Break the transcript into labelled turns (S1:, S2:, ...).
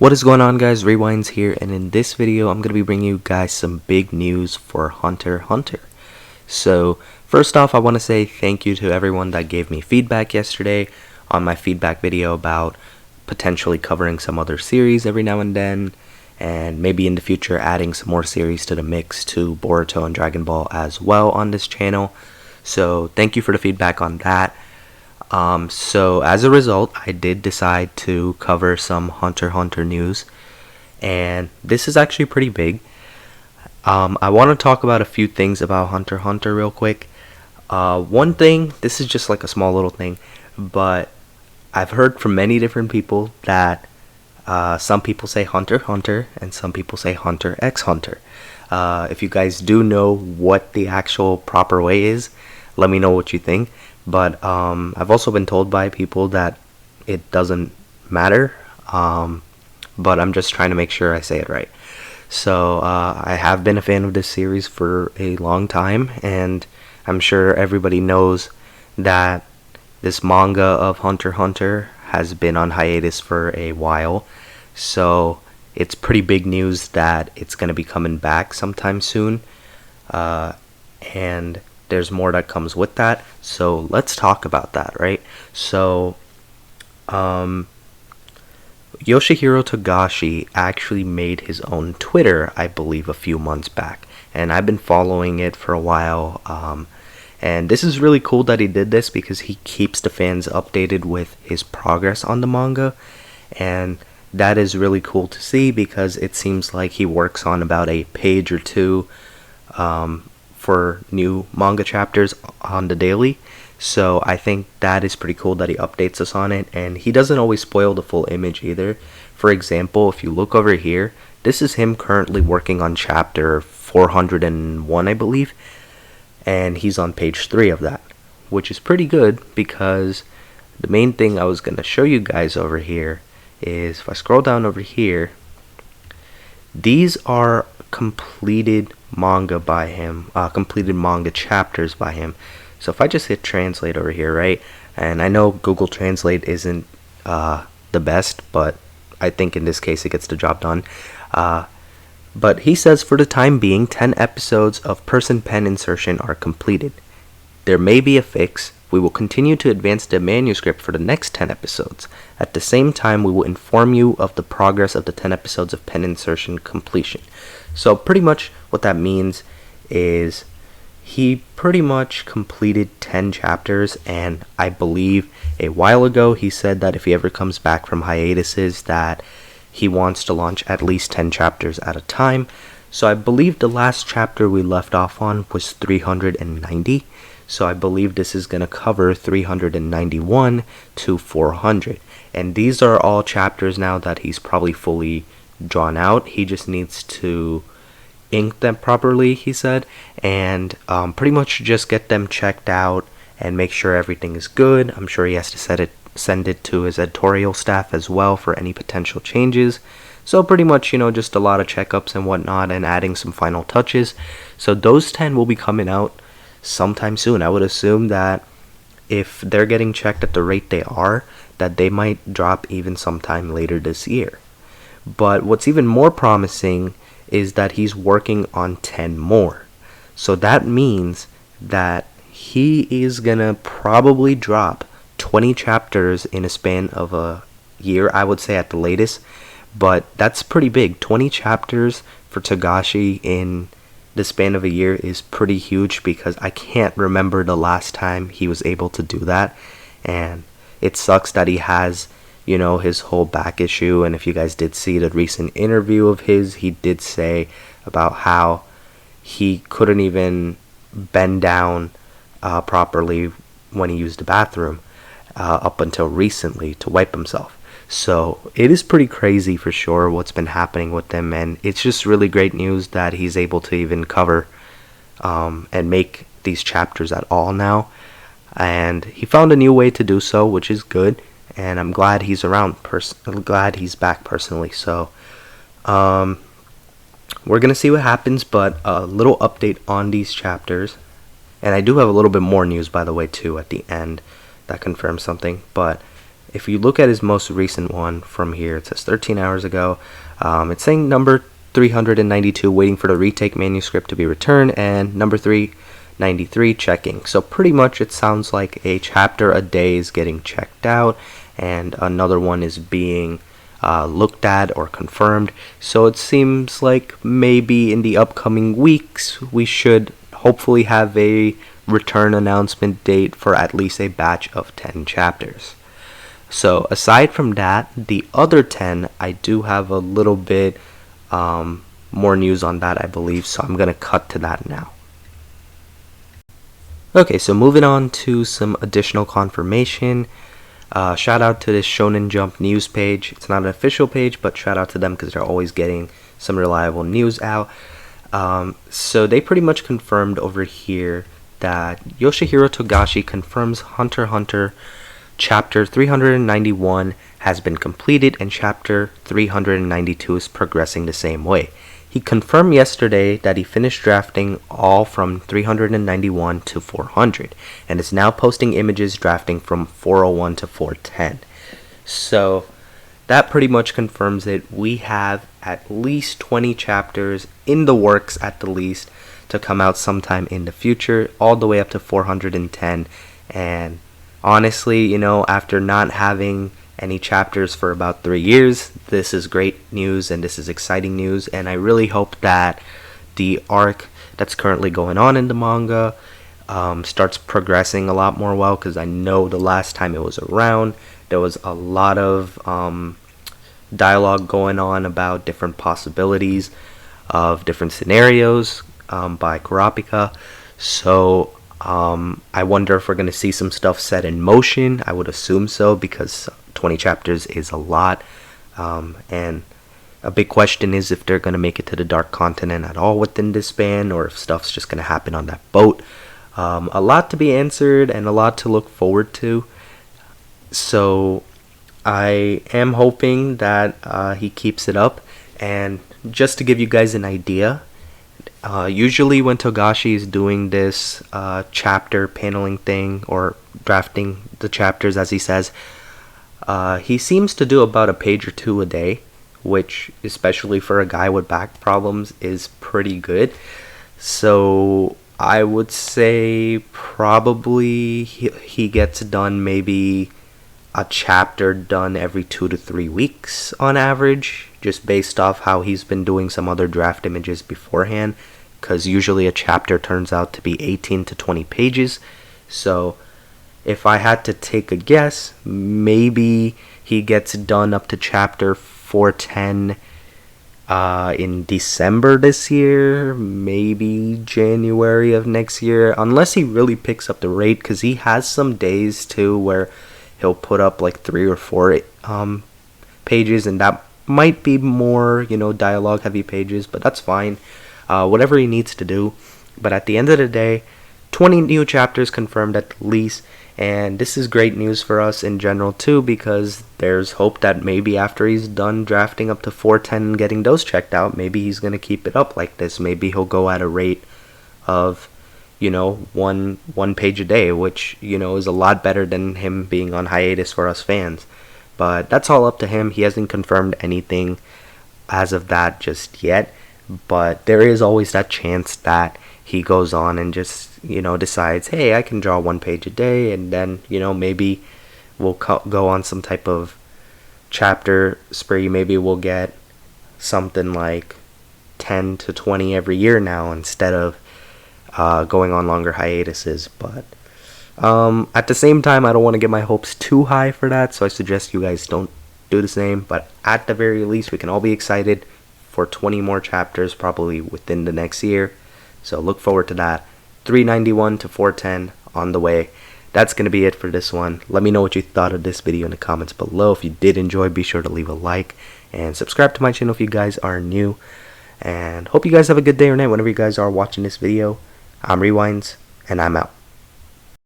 S1: What is going on, guys? Rewinds here, and in this video I'm going to be bringing you guys some big news for Hunter x Hunter. So first off, I want to say thank you to everyone that gave me feedback yesterday on my feedback video about potentially covering some other series every now and then, and maybe in the future adding some more series to the mix to Boruto and Dragon Ball as well on this channel. So thank you for the feedback on that. So as a result, I did decide to cover some Hunter x Hunter news, and this is actually pretty big. I want to talk about a few things about Hunter x Hunter real quick. One thing, this is just like a small little thing, but I've heard from many different people that some people say Hunter x Hunter and some people say Hunter x Hunter. If you guys do know what the actual proper way is, let me know what you think. But I've also been told by people that it doesn't matter, but I'm just trying to make sure I say it right. So I have been a fan of this series for a long time, and I'm sure everybody knows that this manga of Hunter x Hunter has been on hiatus for a while. So it's pretty big news that it's going to be coming back sometime soon, and there's more that comes with that. So let's talk about that, right? So Yoshihiro Togashi actually made his own Twitter, I believe, a few months back, and I've been following it for a while, and this is really cool that he did this because he keeps the fans updated with his progress on the manga, and that is really cool to see because it seems like he works on about a page or two for new manga chapters on the daily. So I think that is pretty cool that he updates us on it, and he doesn't always spoil the full image either. For example, if you look over here, this is him currently working on chapter 401, I believe, and he's on page 3 of that, which is pretty good because the main thing I was going to show you guys over here is, if I scroll down over here, these are completed manga by him, completed manga chapters by him. So if I just hit translate over here, right, and I know Google Translate isn't the best, but I think in this case it gets the job done. But he says, for the time being, 10 episodes of person pen insertion are completed. There may be a fix. We will continue to advance the manuscript for the next 10 episodes. At the same time, we will inform you of the progress of the 10 episodes of pen insertion completion. So pretty much what that means is he pretty much completed 10 chapters, and I believe a while ago he said that if he ever comes back from hiatuses that he wants to launch at least 10 chapters at a time. So I believe the last chapter we left off on was 390. So I believe this is going to cover 391 to 400. And these are all chapters now that he's probably fully drawn out. He just needs to ink them properly, he said, and pretty much just get them checked out and make sure everything is good. I'm sure he has to send it to his editorial staff as well for any potential changes. So pretty much, just a lot of checkups and whatnot and adding some final touches. So those 10 will be coming out sometime soon. I would assume that if they're getting checked at the rate they are, that they might drop even sometime later this year. But what's even more promising is that he's working on 10 more. So that means that he is gonna probably drop 20 chapters in a span of a year, I would say at the latest. But that's pretty big. 20 chapters for Togashi in the span of a year is pretty huge because I can't remember the last time he was able to do that. And it sucks that he has, his whole back issue. And if you guys did see the recent interview of his, he did say about how he couldn't even bend down properly when he used the bathroom up until recently to wipe himself. So it is pretty crazy for sure what's been happening with him, and it's just really great news that he's able to even cover and make these chapters at all now. And he found a new way to do so, which is good, and I'm glad he's around. I'm glad he's back personally. So we're gonna see what happens, but a little update on these chapters, and I do have a little bit more news, by the way, too, at the end that confirms something. But if you look at his most recent one from here, it says 13 hours ago. It's saying number 392 waiting for the retake manuscript to be returned, and number 393 checking. So pretty much it sounds like a chapter a day is getting checked out, and another one is being looked at or confirmed. So it seems like maybe in the upcoming weeks we should hopefully have a return announcement date for at least a batch of 10 chapters. So aside from that, the other 10, I do have a little bit more news on that, I believe, so I'm going to cut to that now. Okay, so moving on to some additional confirmation. Shout out to this Shonen Jump news page. It's not an official page, but shout out to them because they're always getting some reliable news out. So they pretty much confirmed over here that Yoshihiro Togashi confirms Hunter x Hunter Chapter 391 has been completed and Chapter 392 is progressing the same way. He confirmed yesterday that he finished drafting all from 391 to 400 and is now posting images drafting from 401 to 410. So that pretty much confirms it. We have at least 20 chapters in the works at the least to come out sometime in the future, all the way up to 410. And honestly, you know, after not having any chapters for about 3 years, this is great news and this is exciting news, and I really hope that the arc that's currently going on in the manga starts progressing a lot more well, because I know the last time it was around there was a lot of dialogue going on about different possibilities of different scenarios by Kurapika. So I wonder if we're going to see some stuff set in motion. I would assume so, because 20 chapters is a lot. And a big question is if they're going to make it to the Dark Continent at all within this span, or if stuff's just going to happen on that boat. A lot to be answered and a lot to look forward to. So I am hoping that he keeps it up. And just to give you guys an idea, usually when Togashi is doing this chapter paneling thing, or drafting the chapters as he says, he seems to do about a page or two a day, which especially for a guy with back problems is pretty good. So I would say probably he gets done maybe a chapter done every 2 to 3 weeks on average, just based off how he's been doing some other draft images beforehand, because usually a chapter turns out to be 18 to 20 pages. So if I had to take a guess, maybe he gets done up to chapter 410 in December this year, maybe January of next year, unless he really picks up the rate, because he has some days too where he'll put up like 3 or 4 pages, and that might be more, you know, dialogue heavy pages, but that's fine. Whatever he needs to do. But at the end of the day, 20 new chapters confirmed at least, and this is great news for us in general too, because there's hope that maybe after he's done drafting up to 410 and getting those checked out, maybe he's going to keep it up like this. Maybe he'll go at a rate of, you know, one page a day, which, you know, is a lot better than him being on hiatus for us fans. But that's all up to him. He hasn't confirmed anything as of that just yet, but there is always that chance that he goes on and just, you know, decides, hey, I can draw 1 page a day, and then, you know, maybe we'll go on some type of chapter spree. Maybe we'll get something like 10 to 20 every year now, instead of going on longer hiatuses. But at the same time, I don't want to get my hopes too high for that, so I suggest you guys don't do the same. But at the very least, we can all be excited for 20 more chapters probably within the next year. So look forward to that. 391 to 410 on the way. That's going to be it for this one. Let me know what you thought of this video in the comments below. If you did enjoy, be sure to leave a like and subscribe to my channel if you guys are new. And hope you guys have a good day or night whenever you guys are watching this video. I'm Rewinds, and I'm out.